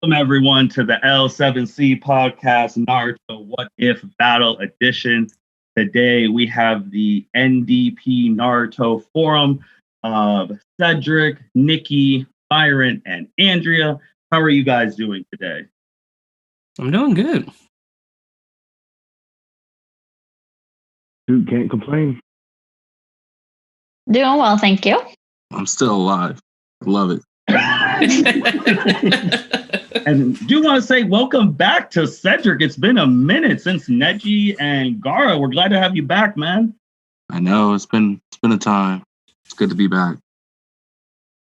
Welcome everyone to the L7C podcast, Naruto What If Battle Edition. Today we have the NDP Naruto Forum of Cedric, Nikki, Byron, and Andrea. How are you guys doing today? I'm doing good. Dude, can't complain. Doing well, thank you. I'm still alive. Love it. And do want to say welcome back to Cedric. It's been a minute since Neji and Gara. We're glad to have you back, man. I know it's been a time. It's good to be back.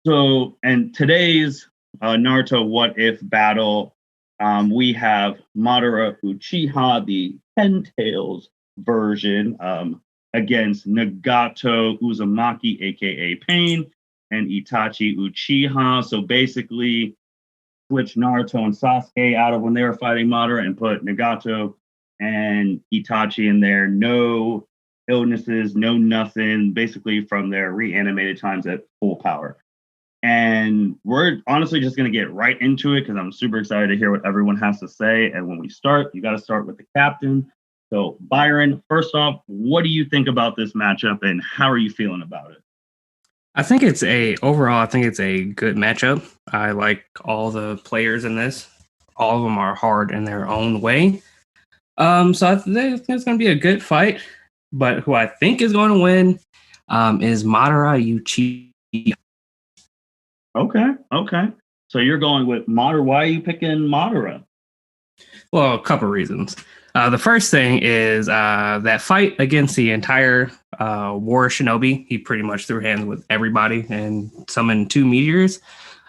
So, and today's Naruto What If battle, we have Madara Uchiha, the Ten Tails version, against Nagato Uzumaki, aka Pain, and Itachi Uchiha. So basically, switch Naruto and Sasuke out of when they were fighting Madara and put Nagato and Itachi in there. No illnesses, no nothing, basically from their reanimated times at full power. And we're honestly just going to get right into it because I'm super excited to hear what everyone has to say. And when we start, you got to start with the captain. So Byron, first off, what do you think about this matchup and how are you feeling about it? I think it's a good matchup. I like all the players in this. All of them are hard in their own way. So I think it's going to be a good fight. But who I think is going to win is Madara Uchiha. Okay. So you're going with Madara. Why are you picking Madara? Well, a couple reasons. The first thing is that fight against the entire War Shinobi. He pretty much threw hands with everybody and summoned 2 meteors.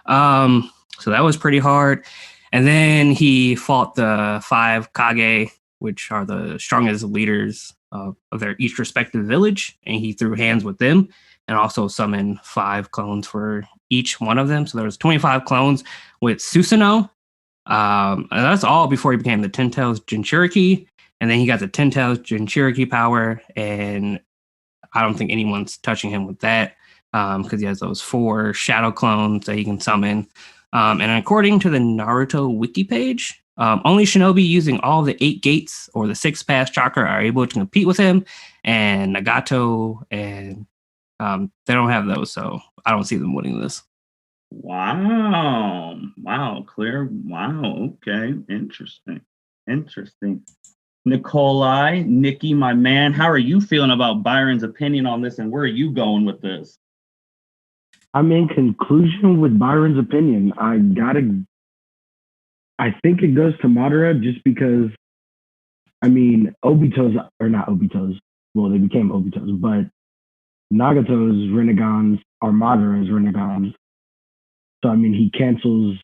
So that was pretty hard. And then he fought the 5 Kage, which are the strongest leaders of their each respective village. And he threw hands with them and also summoned 5 clones for each one of them. So there was 25 clones with Susanoo. And that's all before he became the Ten Tails Jinchuriki. And then he got the Ten Tails Jinchuriki power. And I don't think anyone's touching him with that because he has those 4 shadow clones that he can summon. And according to the Naruto wiki page, only shinobi using all the 8 gates or the 6 paths chakra are able to compete with him. And Nagato and they don't have those. So I don't see them winning this. Wow, clear. Wow, okay, interesting. Nikolai, Nikki, my man, how are you feeling about Byron's opinion on this and where are you going with this? I'm in conclusion with Byron's opinion. I think it goes to Madara just because, Obito's, or not Obito's, well, they became Obito's, but Nagato's Renegons are Madara's Renegons. So, he cancels,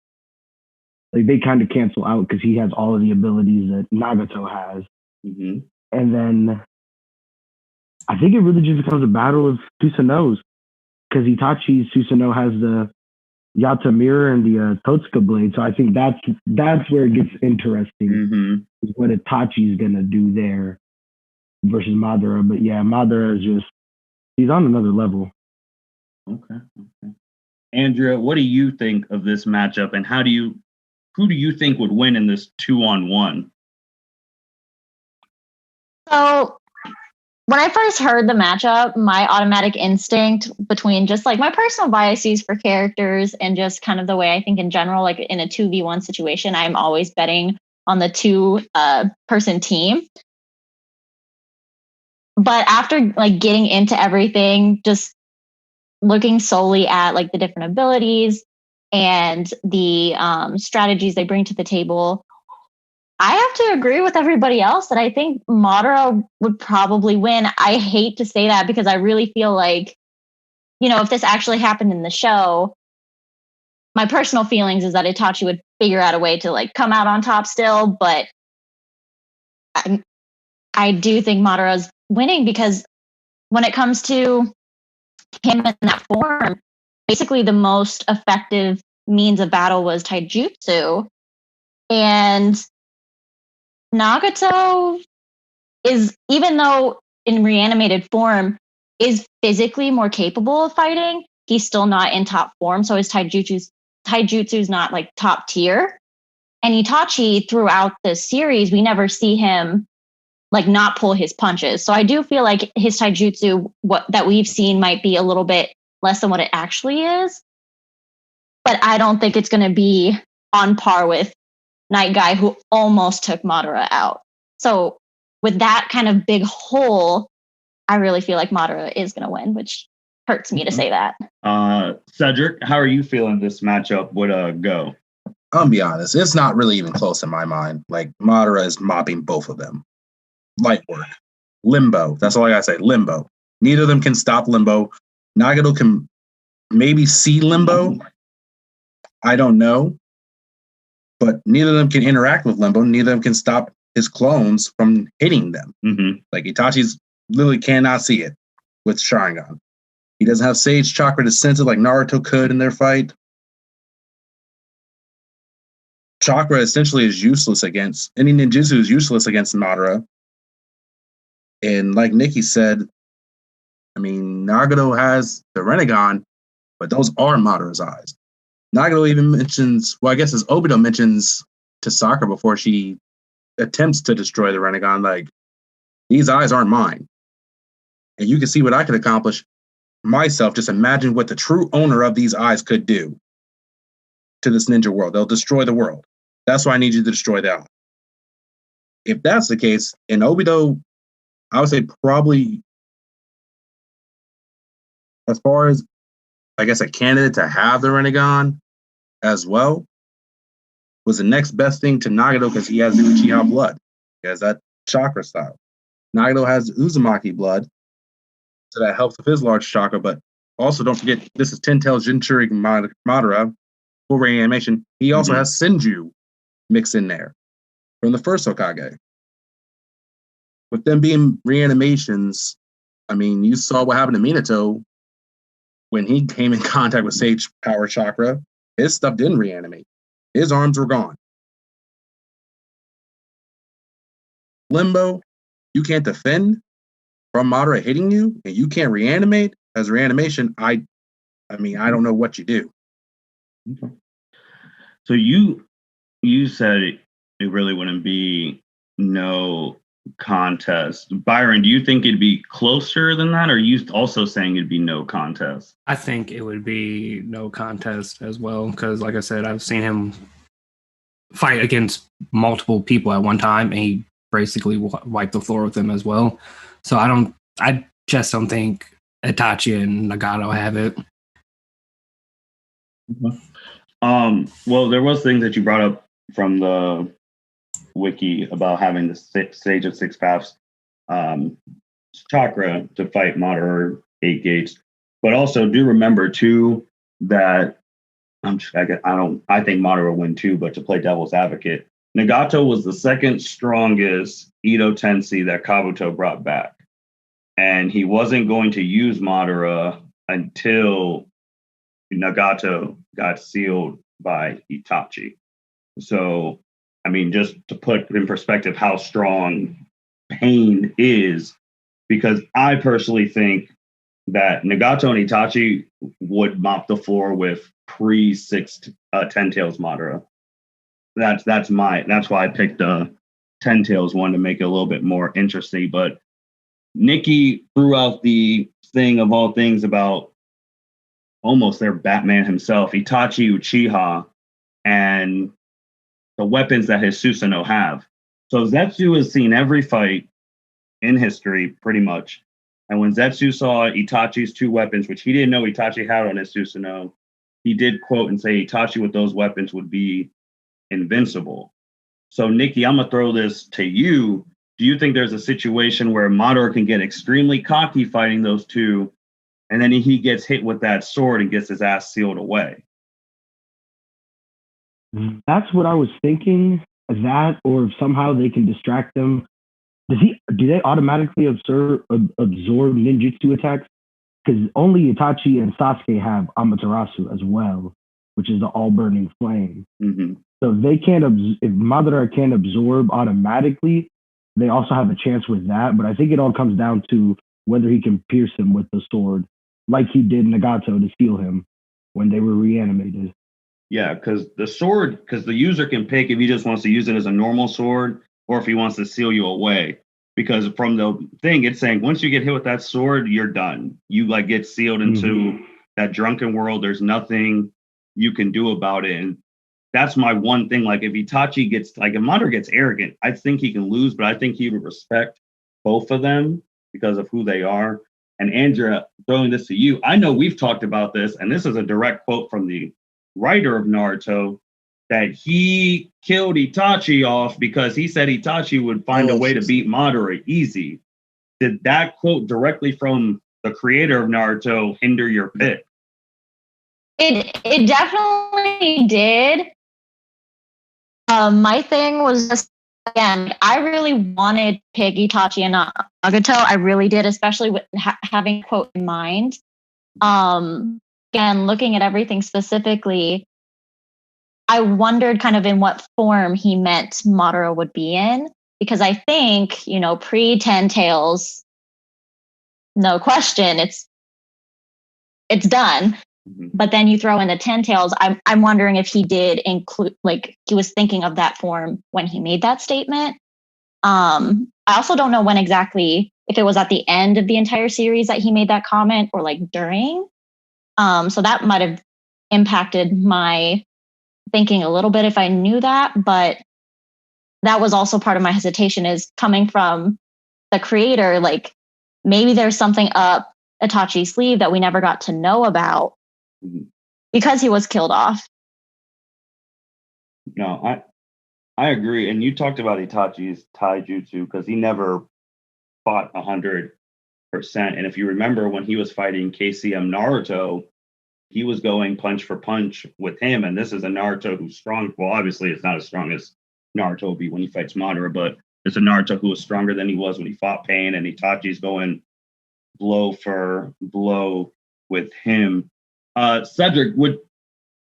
they kind of cancel out because he has all of the abilities that Nagato has. Mm-hmm. And then I think it really just becomes a battle of Susanoo's because Itachi's Susanoo has the Yata Mirror and the Totsuka Blade. So I think that's where it gets interesting, is what Itachi's going to do there versus Madara. But yeah, Madara is just, he's on another level. Okay. Andrea, what do you think of this matchup and who do you think would win in this 2-on-1? So when I first heard the matchup, my automatic instinct between just like my personal biases for characters and just kind of the way I think in general, like in a 2v1 situation, I'm always betting on the 2 person team. But after like getting into everything, just looking solely at like the different abilities and the strategies they bring to the table, I have to agree with everybody else that I think Madara would probably win. I hate to say that because I really feel like, if this actually happened in the show, my personal feelings is that Itachi would figure out a way to like come out on top still. But I do think Madara's winning because when it comes to him in that form, basically the most effective means of battle was taijutsu. And Nagato is, even though in reanimated form, is physically more capable of fighting, he's still not in top form. So his taijutsu's not like top tier. And Itachi, throughout the series, we never see him like not pull his punches. So I do feel like his taijutsu, that we've seen, might be a little bit less than what it actually is. But I don't think it's going to be on par with Night Guy, who almost took Madara out. So with that kind of big hole, I really feel like Madara is going to win, which hurts me to say that. Cedric, how are you feeling this matchup would go? I'll be honest, it's not really even close in my mind. Like, Madara is mopping both of them. Light work. Limbo. That's all I gotta say. Limbo. Neither of them can stop Limbo. Nagato can maybe see Limbo. I don't know. But neither of them can interact with Limbo. Neither of them can stop his clones from hitting them. Mm-hmm. Like, Itachi's literally cannot see it with Sharingan. He doesn't have Sage Chakra to sense it like Naruto could in their fight. Chakra essentially is useless against any ninjutsu is useless against Madara. And like Nikki said, I mean, Nagato has the Rinnegan, but those are Madara's eyes. Nagato even mentions, well, I guess as Obito mentions to Sakura before she attempts to destroy the Rinnegan, like, these eyes aren't mine. And you can see what I could accomplish myself. Just imagine what the true owner of these eyes could do to this ninja world. They'll destroy the world. That's why I need you to destroy that. If that's the case, in Obito, I would say probably, as far as, I guess, a candidate to have the Rinnegan as well, was the next best thing to Nagato because he has the Uchiha blood. He has that chakra style. Nagato has Uzumaki blood, so that helps with his large chakra, but also don't forget, this is Ten Tails Jinchuriki Madara, full reanimation. He also has Senju mixed in there from the first Hokage. With them being reanimations, I mean, you saw what happened to Minato when he came in contact with Sage Power Chakra. His stuff didn't reanimate. His arms were gone. Limbo, you can't defend from Madara hitting you, and you can't reanimate as reanimation. I mean, I don't know what you do. Okay. So you said it really wouldn't be no contest. Byron, do you think it'd be closer than that, or are you also saying it'd be no contest? I think it would be no contest as well, because like I said, I've seen him fight against multiple people at one time, and he basically wiped the floor with them as well. So I just don't think Itachi and Nagato have it. Well, there was things that you brought up from the wiki about having the Sage of Six Paths chakra to fight Madara 8 gates, but also do remember too that I think Madara will win too, but to play devil's advocate, Nagato was the second strongest Edo Tensei that Kabuto brought back, and he wasn't going to use Madara until Nagato got sealed by Itachi. So, I mean, just to put in perspective how strong Pain is, because I personally think that Nagato and Itachi would mop the floor with Ten Tails Madara. That's why I picked the 10 Tails one to make it a little bit more interesting. But Nikki threw out the thing of all things about almost their Batman himself, Itachi Uchiha, and the weapons that his Susanoo have. So Zetsu has seen every fight in history, pretty much. And when Zetsu saw Itachi's 2 weapons, which he didn't know Itachi had on his Susanoo, he did quote and say Itachi with those weapons would be invincible. So, Nikki, I'm going to throw this to you. Do you think there's a situation where Madara can get extremely cocky fighting those 2, and then he gets hit with that sword and gets his ass sealed away? That's what I was thinking. That, or if somehow they can distract them. Do they automatically absorb ninjutsu attacks? Because only Itachi and Sasuke have Amaterasu as well, which is the all-burning flame. Mm-hmm. So if they can't, if Madara can't absorb automatically, they also have a chance with that. But I think it all comes down to whether he can pierce him with the sword, like he did Nagato to seal him when they were reanimated. Yeah, because the user can pick if he just wants to use it as a normal sword or if he wants to seal you away. Because from the thing, it's saying once you get hit with that sword, you're done. You like get sealed into that drunken world. There's nothing you can do about it. And that's my one thing. Like if Itachi gets if Madara gets arrogant, I think he can lose, but I think he would respect both of them because of who they are. And Andrea, throwing this to you, I know we've talked about this, and this is a direct quote from the writer of Naruto, that he killed Itachi off because he said Itachi would find a way to beat Madara easy. Did that quote directly from the creator of Naruto hinder your pick? It definitely did. My thing was just, again, I really wanted to pick Itachi and Nagato. I really did, especially with having quote in mind. Again, looking at everything specifically, I wondered kind of in what form he meant Madara would be in, because I think, pre 10 Tails, no question, it's done. But then you throw in the 10 Tails. I'm wondering if he did include, like, he was thinking of that form when he made that statement. I also don't know when exactly, if it was at the end of the entire series that he made that comment or like during. So that might have impacted my thinking a little bit if I knew that, but that was also part of my hesitation, is coming from the creator. Like maybe there's something up Itachi's sleeve that we never got to know about because he was killed off. No, I agree. And you talked about Itachi's taijutsu because he never fought 100%. And if you remember when he was fighting KCM Naruto, he was going punch for punch with him. And this is a Naruto who's strong. Well, obviously, it's not as strong as Naruto will be when he fights Madara, but it's a Naruto who was stronger than he was when he fought Pain. And Itachi's going blow for blow with him. Cedric,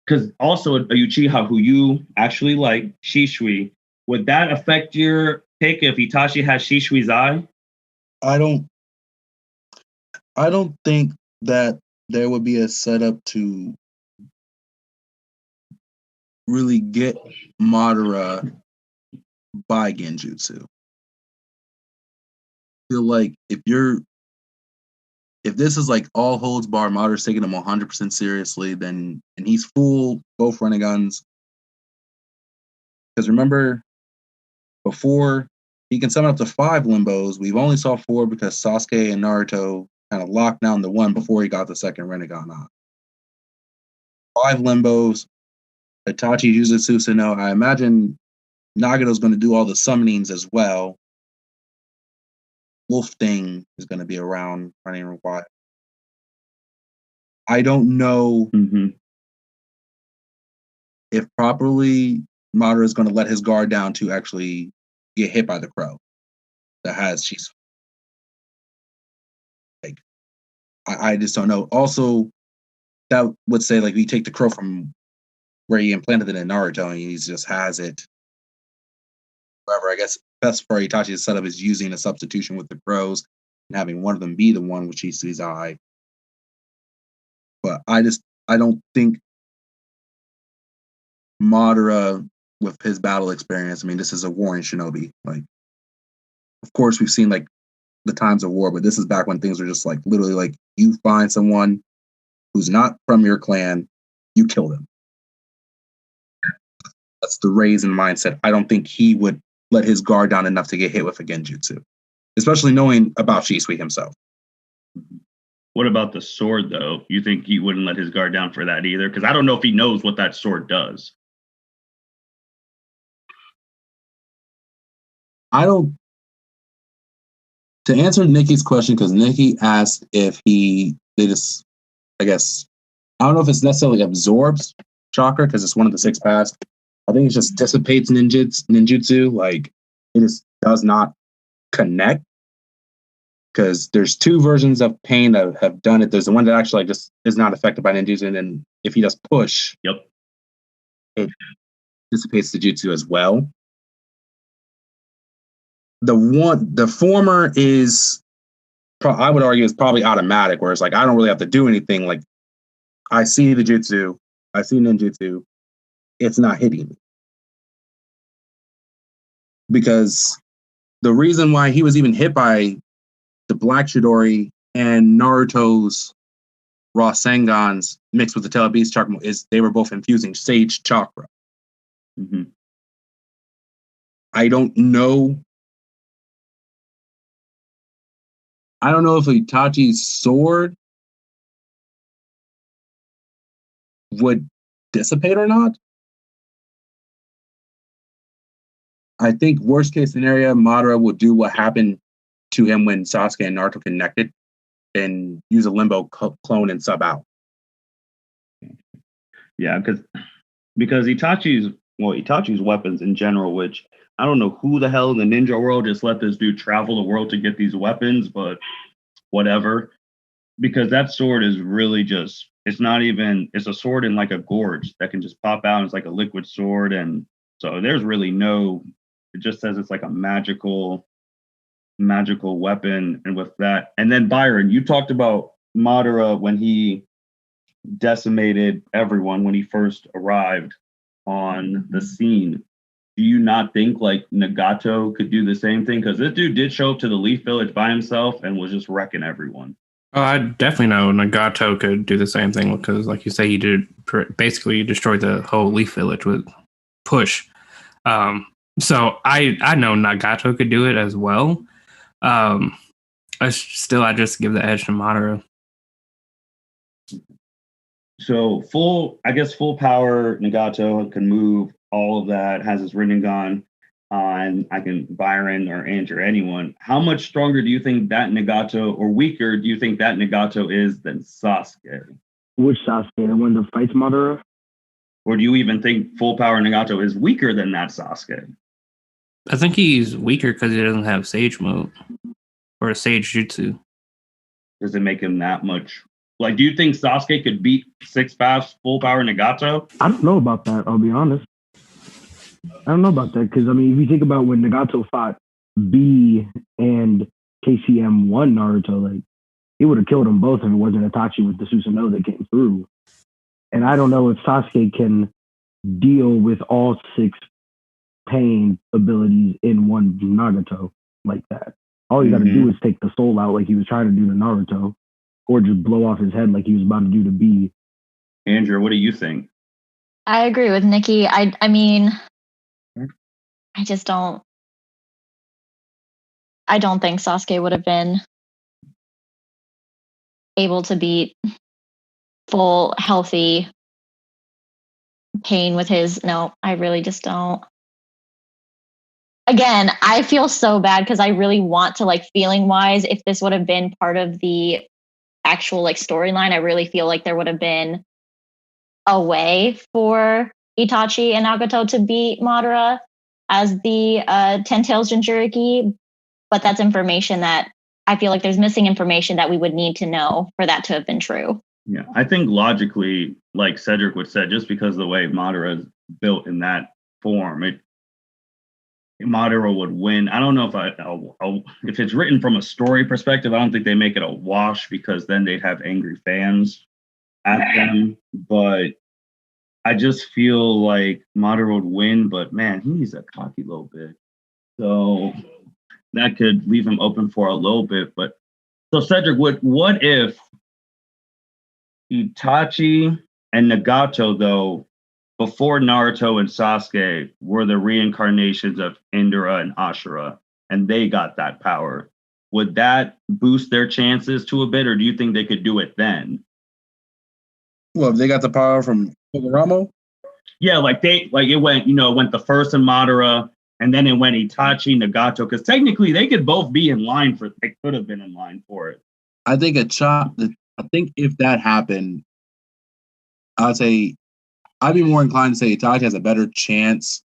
because also a Uchiha who you actually like, Shishui, would that affect your pick if Itachi has Shishui's eye? I don't think that there would be a setup to really get Madara by Genjutsu. I feel like if this is like all holds bar, Madara's taking him 100% seriously, then, and he's full both Renegons. Because remember, before he can summon up to 5 limbos, we've only saw 4 because Sasuke and Naruto kind of locked down the one before he got the second Renegon on. 5 limbos. Itachi uses Susanoo. I imagine Nagato's going to do all the summonings as well. Wolf Thing is going to be around running a while. I don't know if properly Madara is going to let his guard down to actually get hit by the crow that has Shisui. Like, I just don't know. Also, that would say like we take the crow from where he implanted it in Naruto and he just has it. However, I guess best for Itachi's setup is using a substitution with the crows and having one of them be the one with Shisui's eye. But I don't think Madara, with his battle experience, I mean, this is a warring shinobi. Like, of course, we've seen like the times of war, but this is back when things were just like literally like you find someone who's not from your clan, you kill them. That's the Raisin mindset. I don't think he would let his guard down enough to get hit with a genjutsu, especially knowing about Shisui himself. What about the sword, though? You think he wouldn't let his guard down for that either? Because I don't know if he knows what that sword does. To answer Nikki's question, because Nikki asked if I don't know if it's necessarily absorbs chakra because it's one of the 6 paths. I think it just dissipates ninjutsu. Like, it just does not connect. Because there's 2 versions of Pain that have done it. There's the one that actually just is not affected by ninjutsu, and then if he does push, it dissipates the jutsu as well. The former is, I would argue, is probably automatic, where it's like I don't really have to do anything. Like, I see the jutsu, I see ninjutsu, it's not hitting me. Because the reason why he was even hit by the Black Chidori and Naruto's Rasengan's mixed with the Tail Beast chakra is they were both infusing Sage chakra. Mm-hmm. I don't know if Itachi's sword would dissipate or not. I think worst case scenario, Madara will do what happened to him when Sasuke and Naruto connected and use a limbo clone and sub out. Yeah, because Itachi's weapons in general, which I don't know who the hell in the ninja world just let this dude travel the world to get these weapons, but whatever. Because that sword is really just, it's a sword in like a gorge that can just pop out. It's like a liquid sword. And so there's really it just says it's like a magical weapon. And with that, and then Byron, you talked about Madara when he decimated everyone when he first arrived on the scene. Do you not think like Nagato could do the same thing? Because this dude did show up to the Leaf Village by himself and was just wrecking everyone. Oh, I definitely know Nagato could do the same thing because, like you say, he did basically destroy the whole Leaf Village with push. So I know Nagato could do it as well. I just give the edge to Madara. So full power Nagato can move all of that, has his Rinnegan, and I can Byron or Andrew, anyone. How much stronger do you think that Nagato, or weaker do you think that Nagato is than Sasuke? Which Sasuke? The one that fights Madara? Or do you even think full power Nagato is weaker than that Sasuke? I think he's weaker because he doesn't have Sage mode or Sage Jutsu. Does it make him that much? Like, do you think Sasuke could beat Six Paths full power Nagato? I don't know about that, I'll be honest. I don't know about that because, I mean, if you think about when Nagato fought B and KCM1 Naruto, like, he would have killed them both if it wasn't Itachi with the Susanoo that came through. And I don't know if Sasuke can deal with all 6 pain abilities in one Nagato like that. All you got to do is take the soul out like he was trying to do to Naruto, or just blow off his head like he was about to do to B. Andrew, what do you think? I agree with Nikki. I mean, I just don't. I don't think Sasuke would have been able to beat full healthy Pain with his. No, I really just don't. Again, I feel so bad because I really want to, like, feeling wise, if this would have been part of the actual like storyline, I really feel like there would have been a way for Itachi and Nagato to beat Madara as the 10 Tails Jinchuriki, but that's information that I feel like there's missing information that we would need to know for that to have been true. Yeah, I think logically, like Cedric would say, just because of the way Madara is built in that form, Madara would win. I don't know if it's written from a story perspective. I don't think they make it a wash because then they'd have angry fans at them. But I just feel like Madara would win. But man, he's a cocky little bit, so that could leave him open for a little bit. But so Cedric, what if Itachi and Nagato, though, before Naruto and Sasuke, were the reincarnations of Indra and Ashura, and they got that power? Would that boost their chances to a bit, or do you think they could do it then? Well, they got the power from Togoramo? Yeah, it went the first in Madara, and then it went Itachi, Nagato, because technically they could both be in line they could have been in line for it. I think if that happened, I'd be more inclined to say Itachi has a better chance.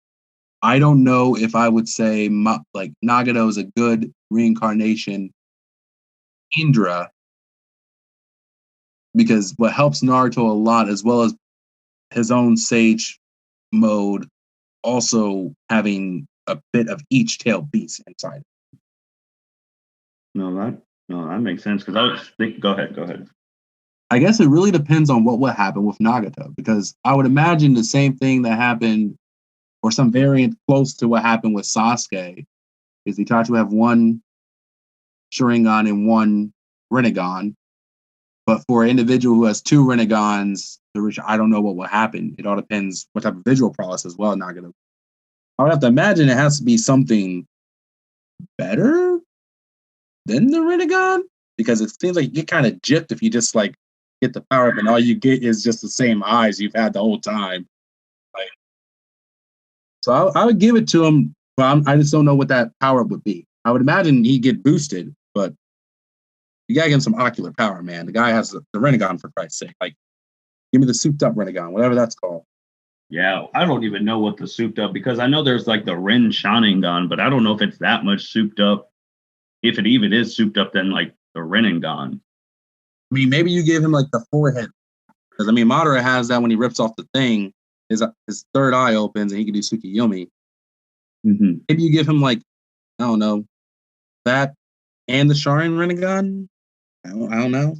I don't know if I would say Nagato is a good reincarnation Indra, because what helps Naruto a lot, as well as his own Sage mode, also having a bit of each tail beast inside. No, that makes sense, because I was thinking. Go ahead. I guess it really depends on what would happen with Nagato, because I would imagine the same thing that happened, or some variant close to what happened with Sasuke, is Itachi would have one Sharingan and one Rinnegan. But for an individual who has two Rinnegans, I don't know what will happen. It all depends what type of visual prowess as well. Nagato. I would have to imagine it has to be something better than the Rinnegan, because it seems like you get kind of gypped if you just like get the power up and all you get is just the same eyes you've had the whole time. Like, so I would give it to him, but I just don't know what that power up would be. I would imagine he'd get boosted, but you gotta give him some ocular power, man. The guy has the Rinnegan, for Christ's sake. Like, give me the souped up Rinnegan, whatever that's called. Yeah, I don't even know what the souped up, because I know there's like the Rin Sharingan, but I don't know if it's that much souped up. If it even is souped up, then like the Rinnegan. I mean, maybe you give him like the forehead, because I mean, Madara has that when he rips off the thing, his third eye opens and he can do Tsukiyomi. Mm-hmm. Maybe you give him like, I don't know, that and the Sharin Rinnegan. I don't know,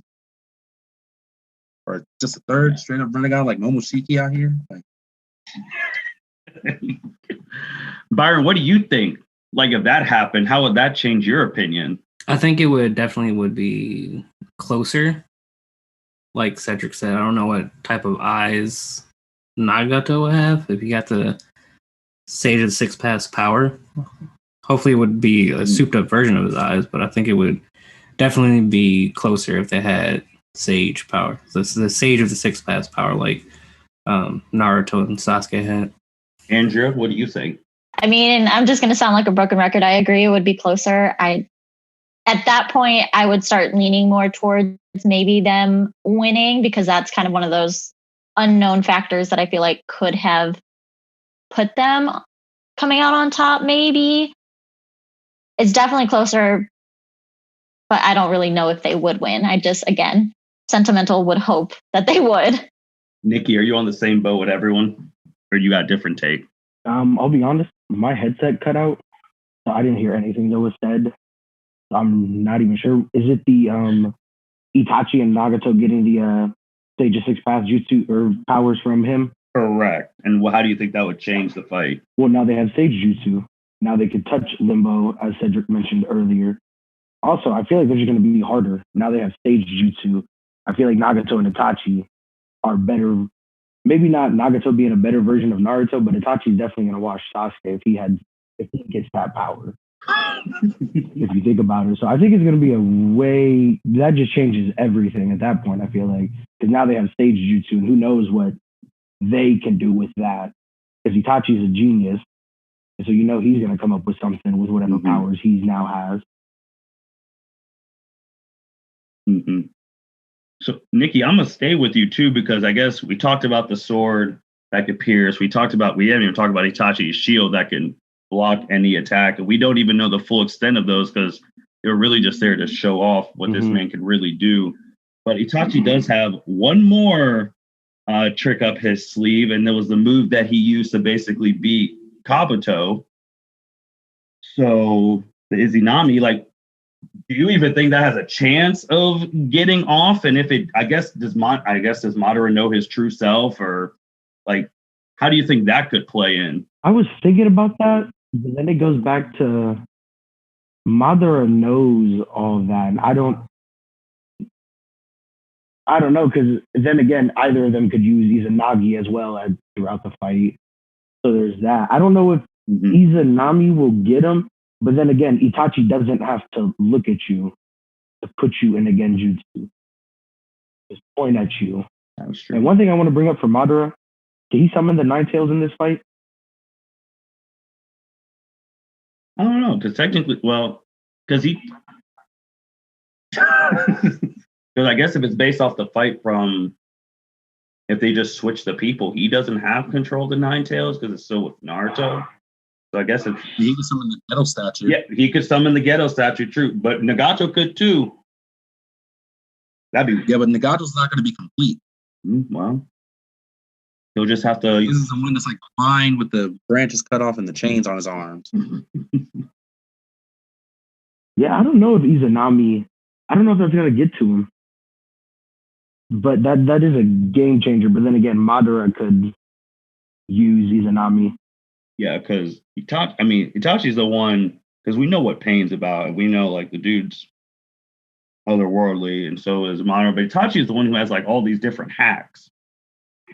or just a third straight up Rinnegan like Momoshiki out here. Like, Byron, what do you think? Like, if that happened, how would that change your opinion? I think it would definitely be closer. Like Cedric said, I don't know what type of eyes Nagato would have if he got the Sage of the Six Paths power. Hopefully it would be a souped up version of his eyes, but I think it would definitely be closer if they had Sage power. So this is the Sage of the Six Paths power, like Naruto and Sasuke had. Andrea, what do you think? I mean, I'm just going to sound like a broken record. I agree it would be closer. At that point, I would start leaning more towards maybe them winning, because that's kind of one of those unknown factors that I feel like could have put them coming out on top, maybe. It's definitely closer, but I don't really know if they would win. I just, again, sentimental would hope that they would. Nikki, are you on the same boat with everyone? Or you got a different take? I'll be honest, my headset cut out, so I didn't hear anything that was said. I'm not even sure. Is it the Itachi and Nagato getting the Sage of Six Paths jutsu or powers from him? Correct. And how do you think that would change the fight? Well, now they have Sage jutsu. Now they could touch Limbo, as Cedric mentioned earlier. Also, I feel like this is going to be harder. Now they have Sage jutsu. I feel like Nagato and Itachi are better. Maybe not Nagato being a better version of Naruto, but Itachi's definitely going to watch Sasuke if he gets that power. If you think about it. So I think it's going to be a way that just changes everything at that point. I feel like, because now they have Sage jutsu, and who knows what they can do with that. Because Itachi's a genius, and so you know he's going to come up with something with whatever powers he now has. Mm-hmm. So, Nikki, I'm going to stay with you too, because I guess we talked about the sword that could pierce. We haven't even talked about Itachi's shield that can block any attack. And we don't even know the full extent of those, because they're really just there to show off what this man can really do. But Itachi does have one more trick up his sleeve, and there was the move that he used to basically beat Kabuto. So the Izanami, like, do you even think that has a chance of getting off? And if it, does Madara know his true self, or like, how do you think that could play in? I was thinking about that, but then it goes back to Madara knows all that. And I don't know, because then again, either of them could use Izanagi as well as throughout the fight. So there's that. I don't know if Izanami will get him, but then again, Itachi doesn't have to look at you to put you in a genjutsu. Just point at you. That's true. And one thing I want to bring up for Madara, did he summon the Nine Tails in this fight? I don't know, because technically, because I guess if it's based off the fight from, if they just switch the people, he doesn't have control of the Nine Tails because it's still with Naruto. So I guess he could summon the Ghetto statue. Yeah, he could summon the Ghetto statue, true. But Nagato could too. But Nagato's not going to be complete. Well, he'll just have to. This is the one that's like fine with the branches cut off and the chains on his arms. Yeah, I don't know if Izanami. I don't know if that's going to get to him. but that is a game changer. But then again, Madara could use Izanami. Yeah, because Itachi's the one, because we know what Pain's about, and we know like the dude's otherworldly, and so is Madara. But Itachi's the one who has like all these different hacks,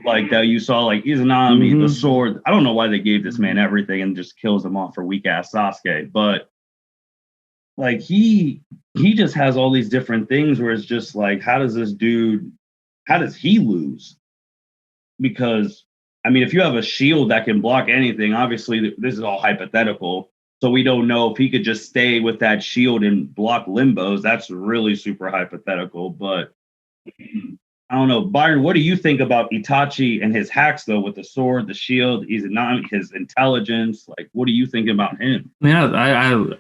like that you saw, like Izanami, the sword. I don't know why they gave this man everything and just kills him off for weak ass Sasuke, but like he just has all these different things where it's just like, how does he lose? Because I mean, if you have a shield that can block anything, obviously this is all hypothetical. So we don't know if he could just stay with that shield and block limbos. That's really super hypothetical. But I don't know. Byron, what do you think about Itachi and his hacks, though, with the sword, the shield, his intelligence? Like, what do you think about him? I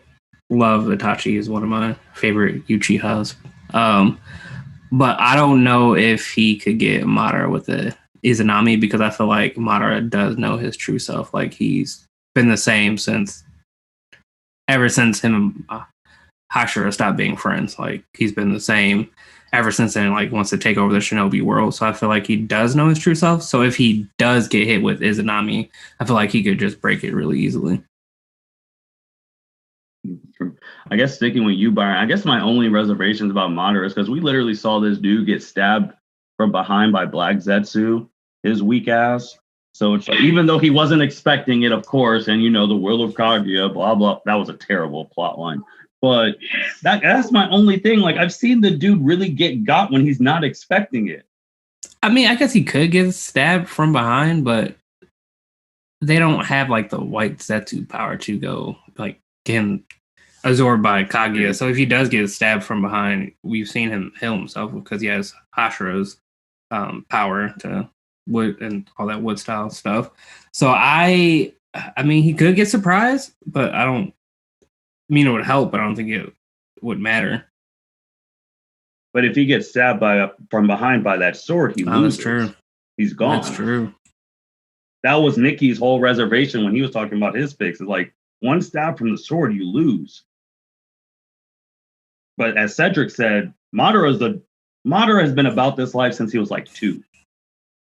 love Itachi. He's one of my favorite Uchihas. But I don't know if he could get Madara with the Izanami, because I feel like Madara does know his true self. Like, he's been the same ever since him and Hashira stopped being friends. Like, he's been the same ever since then, like, wants to take over the Shinobi world. So I feel like he does know his true self. So if he does get hit with Izanami, I feel like he could just break it really easily. I guess sticking with you, Byron, I guess my only reservations about Madara is because we literally saw this dude get stabbed from behind by Black Zetsu, his weak ass. So it's like, even though he wasn't expecting it, of course, and the will of Kaguya, blah, blah, that was a terrible plot line. But that's my only thing. Like, I've seen the dude really get got when he's not expecting it. I mean, I guess he could get stabbed from behind, but they don't have like the white Zetsu power to go like get him absorbed by Kaguya. So if he does get stabbed from behind, we've seen him heal himself because he has Hashira's power to wood and all that wood style stuff. So I mean, he could get surprised, but I don't mean it would help, but I don't think it would matter. But if he gets stabbed from behind by that sword, he loses. That's true. He's gone. That's true. That was Nikki's whole reservation when he was talking about his picks. It's like, one stab from the sword, you lose. But as Cedric said, Madara has been about this life since he was like 2.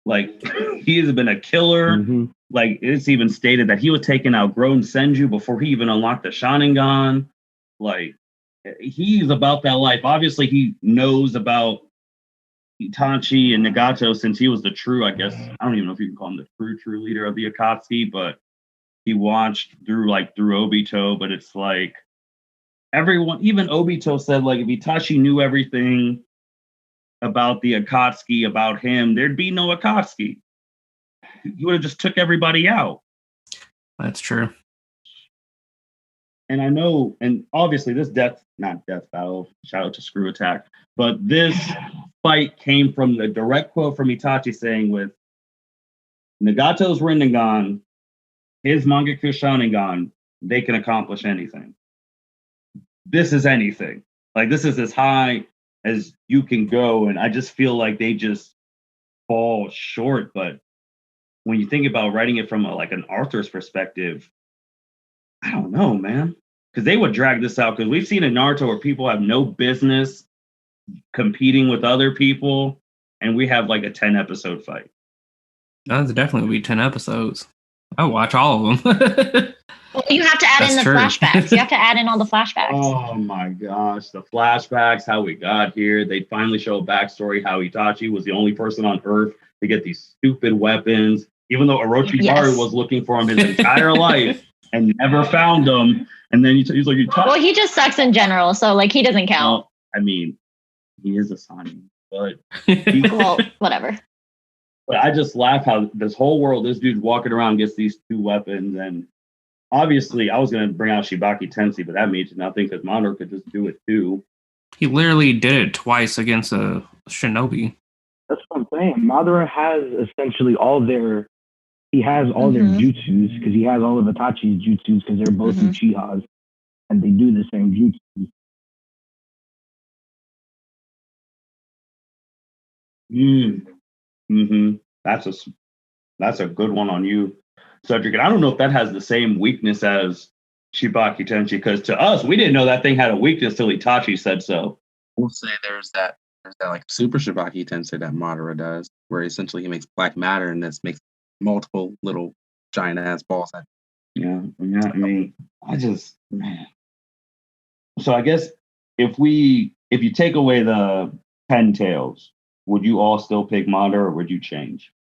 Like, he has been a killer. Mm-hmm. Like, it's even stated that he was taking out grown Senju before he even unlocked the Sharingan. Like, he's about that life. Obviously, he knows about Itachi and Nagato since he was the true, I guess, I don't even know if you can call him the true leader of the Akatsuki, but he watched through Obito. But it's like, everyone, even Obito said, like, if Itachi knew everything about the Akatsuki, about him, there'd be no Akatsuki. He would have just took everybody out. That's true. And I know, and obviously this not death battle, shout out to Screw Attack, but this fight came from the direct quote from Itachi saying, with Nagato's Rinnegan, his Mangekyou Sharingan, they can accomplish anything. This is anything. Like, this is as high as you can go, and I just feel like they just fall short. But when you think about writing it from an author's perspective, I don't know, man. Because they would drag this out, because we've seen in Naruto where people have no business competing with other people, and we have like a 10-episode fight. That's definitely be 10 episodes. I'll watch all of them. Well, you have to add in the flashbacks. You have to add in all the flashbacks. Oh my gosh, the flashbacks, how we got here. They finally show a backstory, how Itachi was the only person on Earth to get these stupid weapons, even though Orochimaru was looking for him his entire life and never found them. And then he's like, well, he just sucks in general, so like he doesn't count. Well, I mean, he is a Sani, but well, whatever. But I just laugh how this whole world, this dude's walking around, gets these 2 weapons, and obviously I was going to bring out Shibaki Tensei, but that means nothing because Madara could just do it too. He literally did it twice against a shinobi. That's what I'm saying. Madara has essentially all their jutsus, because he has all of Itachi's jutsus, because they're both Uchihas, and they do the same jutsus. That's a good one on you, Cedric. And I don't know if that has the same weakness as Shibaki Tensei, because to us, we didn't know that thing had a weakness till Itachi said so. We'll say there's that there's that like super Shibaki tensei that Madara does, where essentially he makes black matter and this makes multiple little giant ass balls. Yeah. I mean, man. So I guess if you take away the 10 tails, would you all still pick Madara or would you change?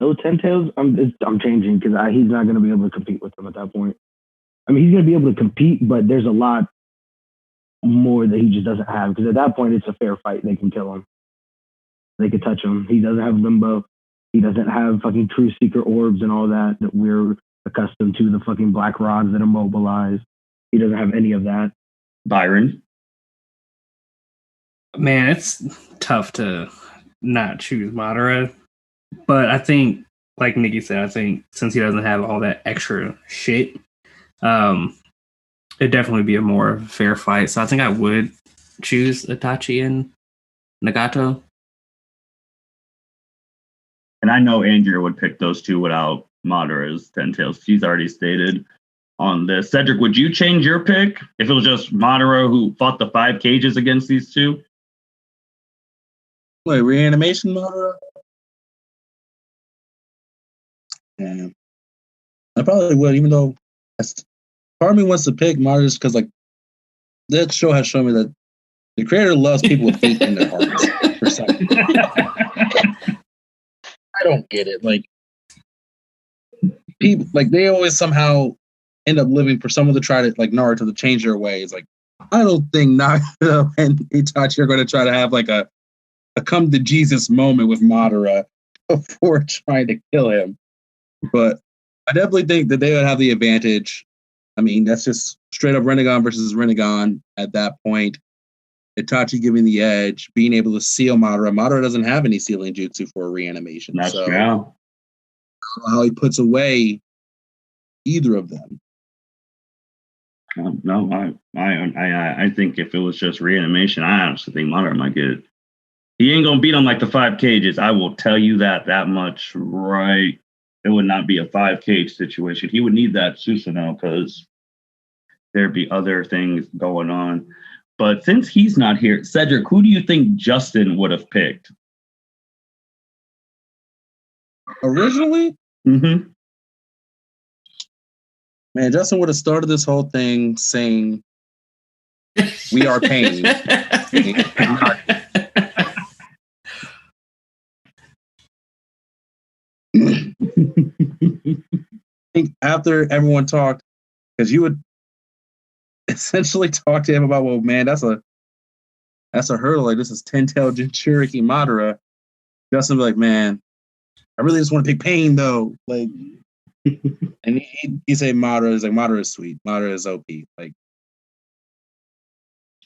No 10 tails, I'm changing because he's not going to be able to compete with him at that point. I mean, he's going to be able to compete, but there's a lot more that he just doesn't have. Because at that point, it's a fair fight. They can kill him. They can touch him. He doesn't have limbo. He doesn't have fucking true seeker orbs and all that we're accustomed to. The fucking black rods that immobilize. He doesn't have any of that. Byron? Man, it's tough to not choose Madara. But I think, like Nikki said, I think since he doesn't have all that extra shit, it'd definitely be a more fair fight. So I think I would choose Itachi and Nagato. And I know Andrea would pick those two without Madara's 10 tails. She's already stated on this. Cedric, would you change your pick if it was just Madara who fought the 5 cages against these two? Wait, reanimation Madara? Yeah. I probably would, even though part of me wants to pick Madara just because, like, that show has shown me that the creator loves people with hate in their hearts. For some reason. I don't get it. Like, people, like, they always somehow end up living for someone to try to, like, Naruto to change their ways. Like, I don't think Nagato and Itachi are going to try to have, like, a come to Jesus moment with Madara before trying to kill him. But I definitely think that they would have the advantage. I mean, that's just straight up Rinnegan versus Rinnegan at that point. Itachi giving the edge, being able to seal Madara. Madara doesn't have any sealing jutsu for reanimation. That's so true. I don't know how he puts away either of them. No, I think if it was just reanimation, I honestly think Madara might get it. He ain't gonna beat him like the 5 cages. I will tell you that much right. It would not be a 5 cage situation. He would need that Susanoo because there'd be other things going on. But since he's not here, Cedric, who do you think Justin would have picked? Originally? Mm-hmm. Man, Justin would have started this whole thing saying, "We are pain." I think after everyone talked, because you would essentially talk to him about, well, man, that's a hurdle. Like, this is 10-tailed Jinchuriki Madara. Justin would be like, man, I really just want to pick pain though. Like, and he say Madara is like, Madara is sweet. Madara is OP. Like,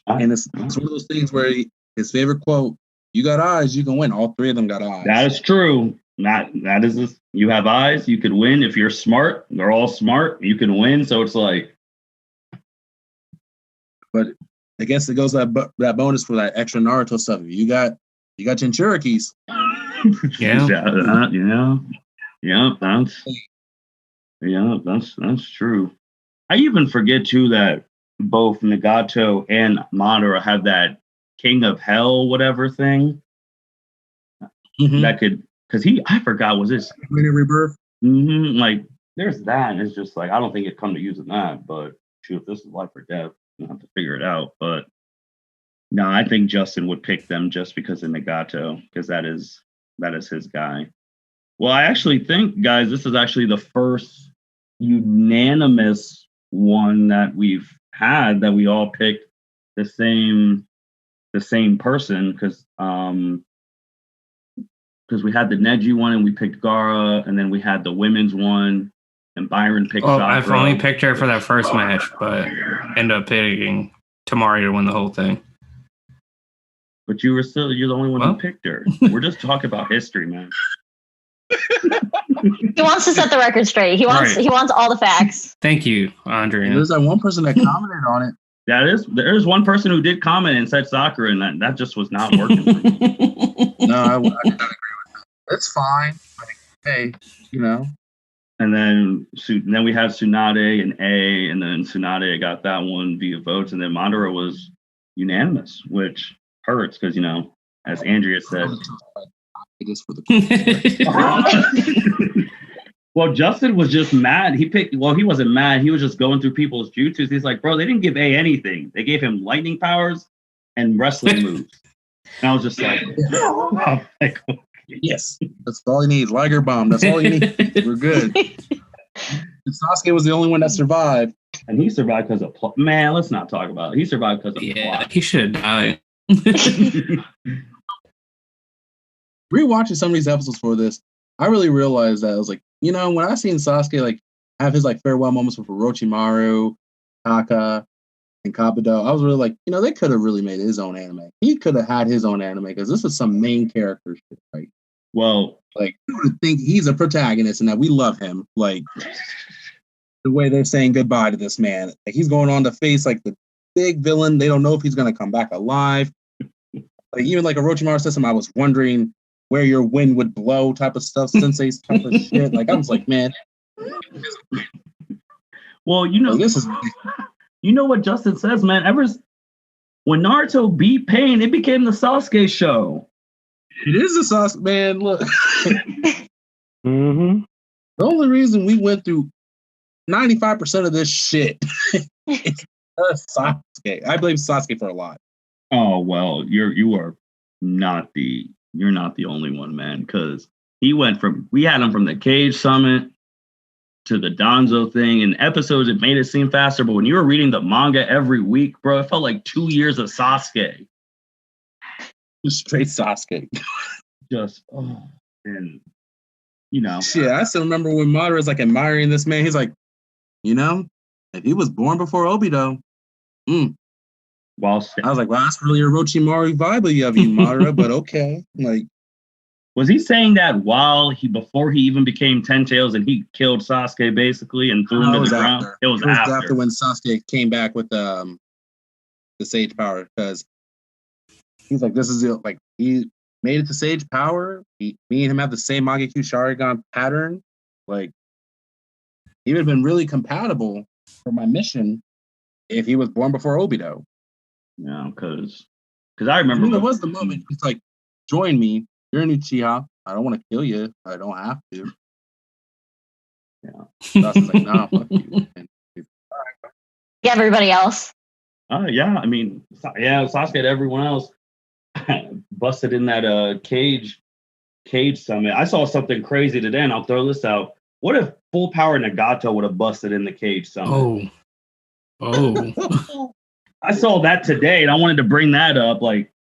and it's one of those things where his favorite quote, "You got eyes, you can win." All 3 of them got eyes. That is true. That is this. You have eyes, you can win. If you're smart, they're all smart. You can win. So it's like, but I guess it goes that bonus for that extra Naruto stuff. You got Jinchurikis. That's true. I even forget too that both Nagato and Madara have that King of Hell whatever thing that could, because I forgot, was this Rebirth? Like, there's that, and it's just like, I don't think it come to using that, but shoot, if this is life or death, we'll have to figure it out. But no, I think Justin would pick them just because of Nagato, because that is his guy. Well, I actually think, guys, this is actually the first unanimous one that we've had that we all picked the same person, because we had the Neji one and we picked Gara, and then we had the women's one and Byron picked Sakura. I've only picked her for that first match, but ended up picking Tamari to win the whole thing. But you're the only one who picked her. We're just talking about history, man. He wants to set the record straight. He wants all the facts. Thank you, Andrea. There's that one person that commented on it. There's one person who did comment and said Sakura, and that just was not working for me. No, I did not agree with that. It's fine. Like, hey, you know. And then we had Tsunade and A, and then Tsunade got that one via votes, and then Madara was unanimous, which hurts because, as Andrea said. It is for the Well, Justin was just mad. He wasn't mad. He was just going through people's jutsus. He's like, bro, they didn't give A anything. They gave him lightning powers and wrestling moves. And I was just like, oh, yes, that's all he needs. Liger bomb. That's all you need. We're good. And Sasuke was the only one that survived. And he survived because of plot. Man, let's not talk about it. He survived because of plot. He should have died. Rewatching some of these episodes for this, I really realized that I was like, when I seen Sasuke like have his like farewell moments with Orochimaru, Taka, and Kabuto, I was really like, they could have really made his own anime. He could have had his own anime because this is some main character shit, right? Well, like you would think he's a protagonist and that we love him, like the way they're saying goodbye to this man. Like he's going on to face like the big villain. They don't know if he's gonna come back alive. Like even like Orochimaru says, I was wondering where your wind would blow type of stuff, Sensei's type of shit. Like I was like, man. Well, this is what Justin says, man. When Naruto beat Pain, it became the Sasuke show. It is the Sasuke, man. Look. Mm-hmm. The only reason we went through 95% of this shit is Sasuke. I blame Sasuke for a lot. Oh well, you're not the only one, man, because we had him from the Cage Summit to the Danzo thing. In episodes, it made it seem faster, but when you were reading the manga every week, bro, it felt like 2 years of Sasuke. Just straight Sasuke. And shit, I still remember when Madara is like admiring this man. He's like, if he was born before Obito, I was like, well, that's really a Orochimaru vibe of you, Madara, but okay. Like, was he saying that before he even became 10 Tails and he killed Sasuke basically and threw him to the ground? It was after when Sasuke came back with the Sage Power, because he's like, this is it. Like, he made it to Sage Power. Me and him have the same Mangekyo Sharingan pattern. Like, he would have been really compatible for my mission if he was born before Obito. Yeah, because I remember there was the moment it's like, join me. You're an Uchiha. I don't want to kill you. I don't have to. Yeah. Sasuke's like, nah, fuck you. Yeah, everybody else. Yeah, I mean, Sasuke and everyone else busted in that cage summit. I saw something crazy today, and I'll throw this out. What if full power Nagato would have busted in the cage summit? Oh. I saw that today, and I wanted to bring that up. Like,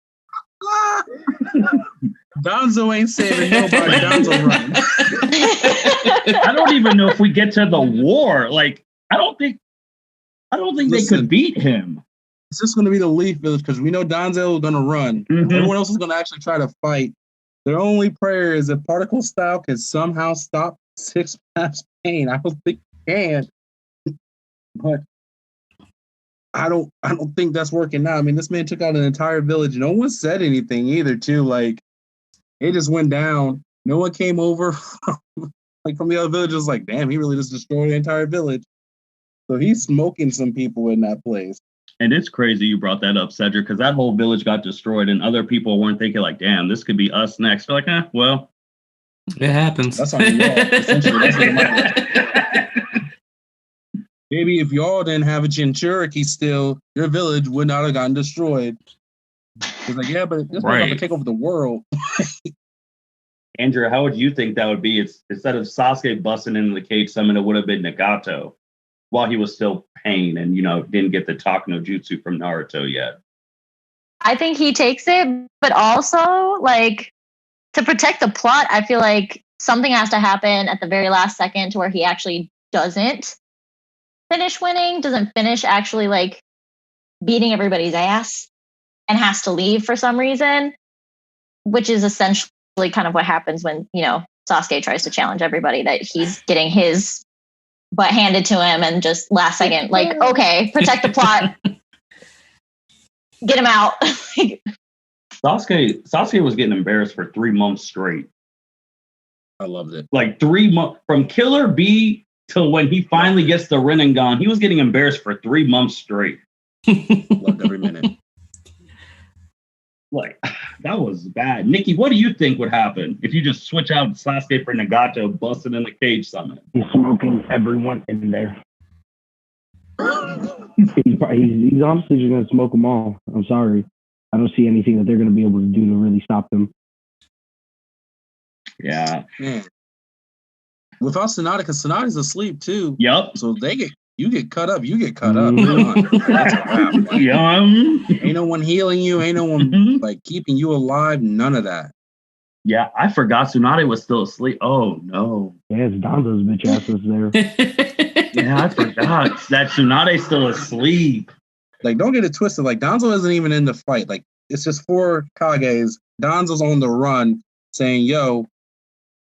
Danzo ain't saving nobody. Danzo running. I don't even know if we get to the war. Like, I don't think they could beat him. It's just going to be the Leaf Village because we know Danzo is going to run. Mm-hmm. Everyone else is going to actually try to fight. Their only prayer is that Particle Style can somehow stop Six Paths Pain. I don't think it can, but I don't think that's working out. I mean, this man took out an entire village. No one said anything either, too. Like, it just went down. No one came over from the other villages. Like, damn, he really just destroyed the entire village. So he's smoking some people in that place. And it's crazy you brought that up, Cedric, because that whole village got destroyed, and other people weren't thinking like, damn, this could be us next. They're like, well, it happens. That's on y'all. Essentially, that's what maybe if y'all didn't have a Jinchuriki still, your village would not have gotten destroyed. It's like, yeah, but this one's about to take over the world. Andrew, how would you think that would be? It's instead of Sasuke busting into the cage summit, it would have been Nagato while he was still Pain and, didn't get the talk no jutsu from Naruto yet. I think he takes it, but also, like, to protect the plot, I feel like something has to happen at the very last second to where he actually doesn't finish winning, doesn't finish actually, like, beating everybody's ass and has to leave for some reason, which is essentially kind of what happens when, Sasuke tries to challenge everybody, that he's getting his butt handed to him and just last second, like, okay, protect the plot. Get him out. Sasuke was getting embarrassed for 3 months straight. I loved it. Like 3 months from Killer Bee till when he finally gets the Rinnegan, he was getting embarrassed for 3 months straight. Loved every minute. Like, that was bad. Nikki, what do you think would happen if you just switch out Sasuke for Nagato busting in the cage summit? He's smoking everyone in there. He's honestly just going to smoke them all. I'm sorry. I don't see anything that they're going to be able to do to really stop them. Yeah. Man. Without Sonata, because Sonata's asleep too. Yep. So you get cut up. You get cut up. Mhm. That's a wrap. Like, ain't no one healing you. Ain't no one like keeping you alive. None of that. Yeah, I forgot Tsunade was still asleep. Oh no. Yeah, it's Donzo's bitch ass is there. Yeah, I forgot that Tsunade's still asleep. Like, don't get it twisted. Like, Donzo isn't even in the fight. Like, it's just 4 Kages. Donzo's on the run saying, yo,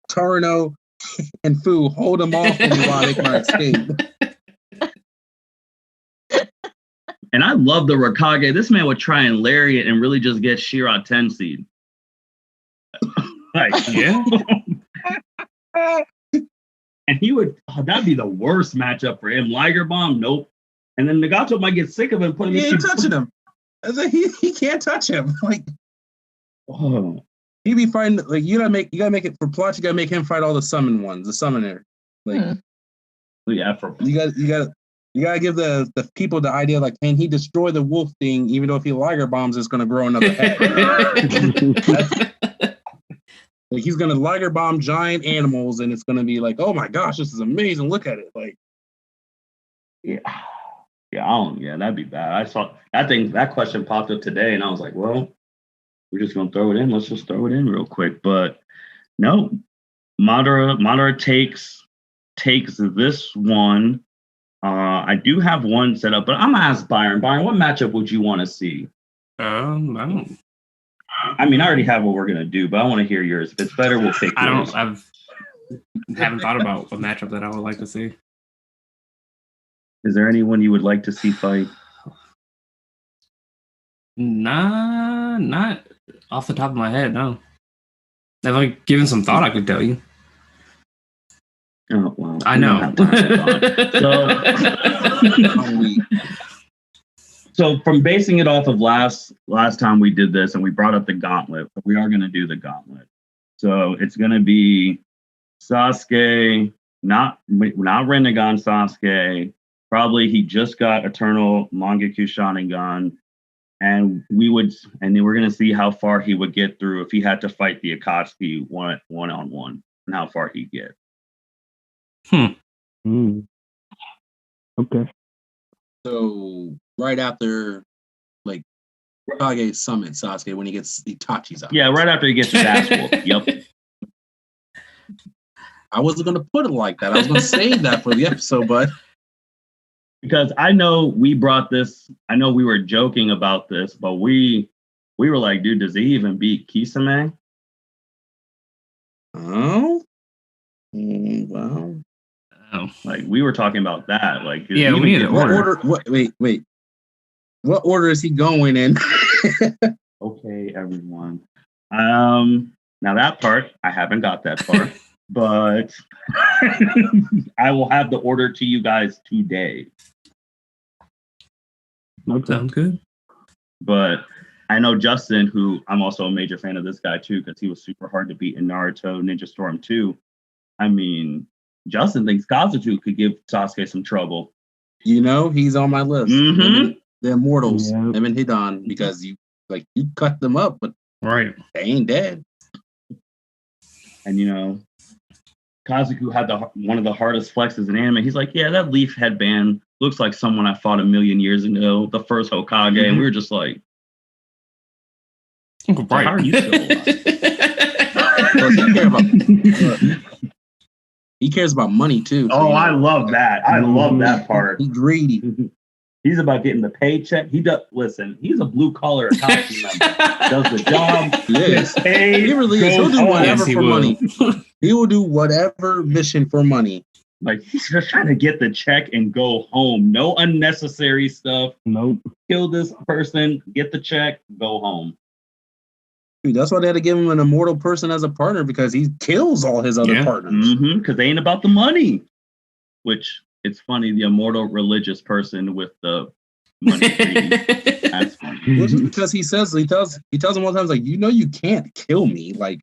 Torino and Fu, hold them off for me while they can escape. And I love the Raikage. This man would try and lariat and really just get Shira Tensei. Like, Yeah. and he would, that'd be the worst matchup for him. Liger Bomb, nope. And then Nagato might get sick of him putting He ain't touching him. He can't touch him. Like, he be fighting. Like, you gotta make it for plot. You gotta make him fight all the summon ones, the summoner. Like, yeah, for you gotta give the people the idea. Like, can he destroy the wolf thing? Even though if he Liger bombs, it's gonna grow another head. Like, he's gonna Liger bomb giant animals, and it's gonna be like, oh my gosh, this is amazing. Look at it. Like, yeah. Yeah, that'd be bad. I saw that question popped up today, and I was like, well, we're just gonna throw it in. Let's just throw it in real quick. But no, Madara takes this one. I do have one set up, but I'm gonna ask Byron. Byron, what matchup would you want to see? I don't. I mean, I already have what we're gonna do, but I want to hear yours. If it's better, we'll pick yours. I haven't thought about a matchup that I would like to see. Is there anyone you would like to see fight? Nah, not off the top of my head, no. If I given some thought, I could tell you. Oh, well, I know. So from basing it off of last time we did this and we brought up the gauntlet, but we are going to do the gauntlet. So it's going to be Sasuke, not Rinnegan Sasuke. Probably he just got Eternal Mangekyou Sharingan, and then we're gonna see how far he would get through if he had to fight the Akatsuki one-on-one, and how far he'd get. Okay. so right after, like, Kage summons Sasuke when he gets Itachi's out. Yeah, right after he gets his ass whooped. Yep. I wasn't gonna put it like that. I was gonna save that for the episode, but. Because I know we brought this, I know we were joking about this, but we were like, dude, does he even beat Kisame? Oh? Well. Oh. Like, we were talking about that. Like, yeah, we need an order. Wait. What order is he going in? Okay, everyone. Now that part, I haven't got that part, but I will have the order to you guys today. Okay. Sounds good. But I know Justin, who I'm also a major fan of this guy too, because he was super hard to beat in Naruto Ninja Storm 2. I mean, Justin thinks Kazuto could give Sasuke some trouble. You know, he's on my list. Mm-hmm. The Immortals, Yeah. him and Hidan, because you cut them up, but Right. they ain't dead. And you know, Kazuku had one of the hardest flexes in anime. He's like, yeah, that leaf headband looks like someone I fought 1,000,000 years ago, the first Hokage. Mm-hmm. And we were just like, right. How are you still alive? He cares about money too. Oh, I love that. I love that part. He's greedy. He's about getting the paycheck. He does. Listen, he's a blue collar Itachi member. Does the job. Yes. Paid, He really is. He'll do whatever for money. He will do whatever mission for money. Like, he's just trying to get the check and go home. No unnecessary stuff. Nope. Kill this person, get the check, go home. Dude, that's why they had to give him an immortal person as a partner, because he kills all his other partners. Because they ain't about the money. Which, it's funny, the immortal religious person with the money greedy. That's funny. Which is because he tells him one time, like, you can't kill me. Like,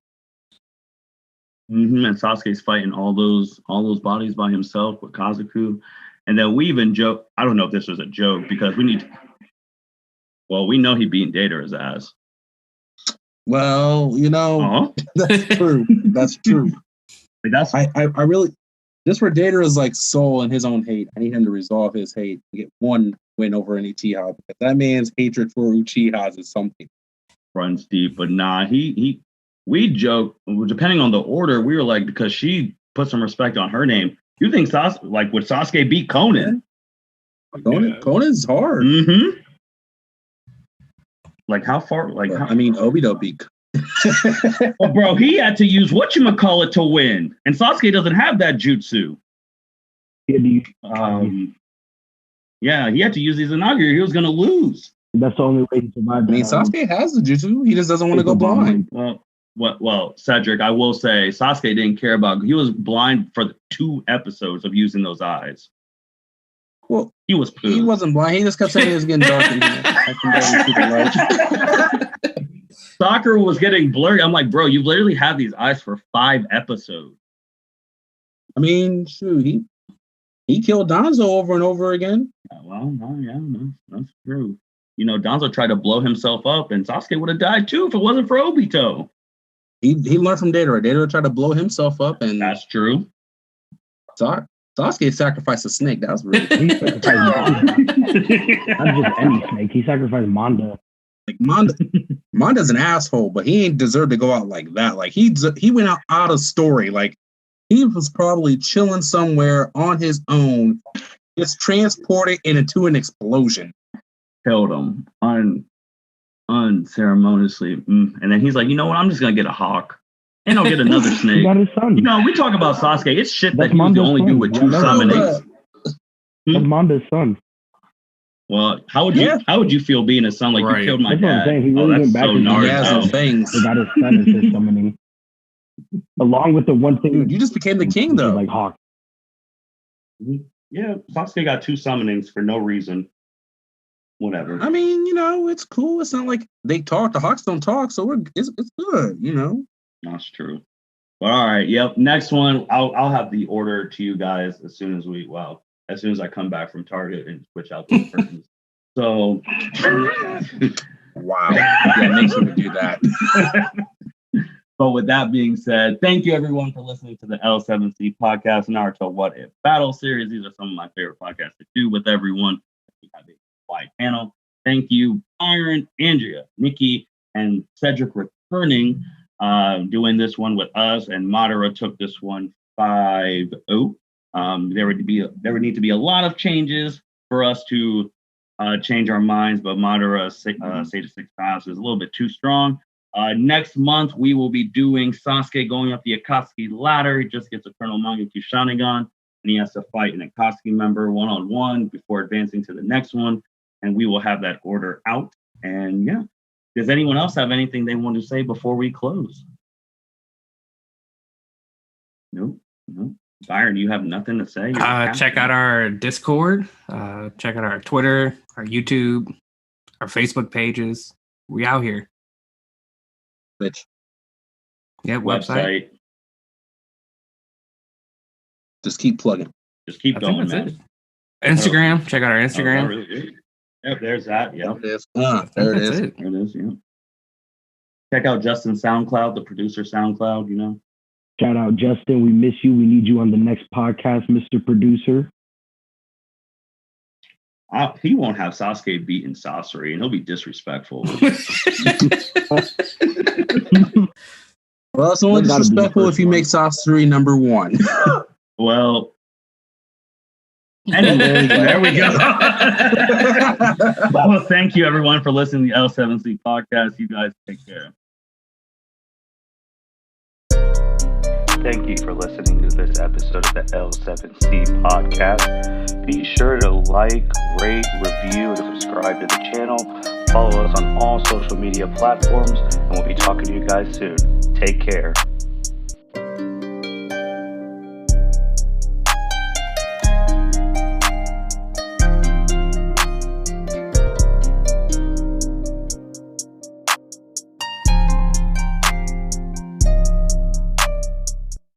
and Sasuke's fighting all those bodies by himself with Kazoku. And then we even joke, I don't know if this was a joke, because we know he beat Data's ass. Well, that's true. That's true. Like I really, just for Data's like soul and his own hate, I need him to resolve his hate and get one win over an Uchiha, because that man's hatred for Uchihas is something. Runs deep, but nah, we joke, depending on the order, we were like, because she put some respect on her name. You think would Sasuke beat Conan? Conan's hard. Mm-hmm. Like how far? Like Obito beat. Well, bro, he had to use whatchamacallit to win, and Sasuke doesn't have that jutsu. He had to use his Inagiri. He was going to lose. That's the only way to survive. Sasuke has the jutsu. He just doesn't want to go blind. Well, Cedric, I will say Sasuke didn't care about. He was blind for the 2 episodes of using those eyes. Well, he wasn't blind. He just kept saying it was getting dark in here. Soccer was getting blurry. I'm like, bro, you've literally had these eyes for 5 episodes. I mean, shoot, he killed Danzo over and over again. That's true. Danzo tried to blow himself up, and Sasuke would have died too if it wasn't for Obito. He learned from Data. Data tried to blow himself up, and that's true. Sasuke sacrificed a snake. That was really he sacrificed not just any snake. He sacrificed Manda. Like Manda's an asshole, but he ain't deserved to go out like that. Like he went out of story. Like he was probably chilling somewhere on his own, just transported into an explosion. Killed him unceremoniously, and then he's like, you know what? I'm just gonna get a hawk, and I'll get another snake. He got his son. We talk about Sasuke. It's shit That's that he was the only son. dude with 2 summonings. That's Manda's son. Well, how would you feel being a son? Like, you killed my dad. He really went back to Naruto. Things. He got his son as his summoning, along with the one thing. Dude, you just became the king, though. Like Hawk. Yeah, Sasuke got 2 summonings for no reason. Whatever. I mean, it's cool. It's not like they talk. The Hawks don't talk, so it's good. That's true. But all right, yep. Next one, I'll have the order to you guys as soon as I come back from Target and switch out the curtains. So, wow, yeah, make sure to do that. But with that being said, thank you everyone for listening to the L7C podcast, Naruto What If Battle Series. These are some of my favorite podcasts to do with everyone. We have a wide panel. Thank you, Byron, Andrea, Nikki, and Cedric returning, doing this one with us, and Madara took this one 5-0. There would need to be a lot of changes for us to change our minds, but Madara Sage of Six Paths is a little bit too strong. Next month, we will be doing Sasuke going up the Akatsuki ladder. He just gets a Colonel Mangekyou Sharingan, and he has to fight an Akatsuki member one-on-one before advancing to the next one, and we will have that order out. And yeah, does anyone else have anything they want to say before we close? Nope. Byron, you have nothing to say? Check out our Discord. Check out our Twitter, our YouTube, our Facebook pages. We out here. Bitch. Yeah, website. Just keep plugging. Just keep going, man. Instagram. Check out our Instagram. Really yep, there's that. Yep. There it is. There it is, yeah. Check out Justin's SoundCloud, the producer SoundCloud, Shout out, Justin. We miss you. We need you on the next podcast, Mr. Producer. He won't have Sasuke beating Sasori, and he'll be disrespectful. Well, it's only disrespectful if you make Sasori number 1. Well, anyway, there we go. Well, thank you, everyone, for listening to the L7C podcast. You guys take care. Thank you for listening to this episode of the L7C podcast. Be sure to like, rate, review, and subscribe to the channel. Follow us on all social media platforms, and we'll be talking to you guys soon. Take care.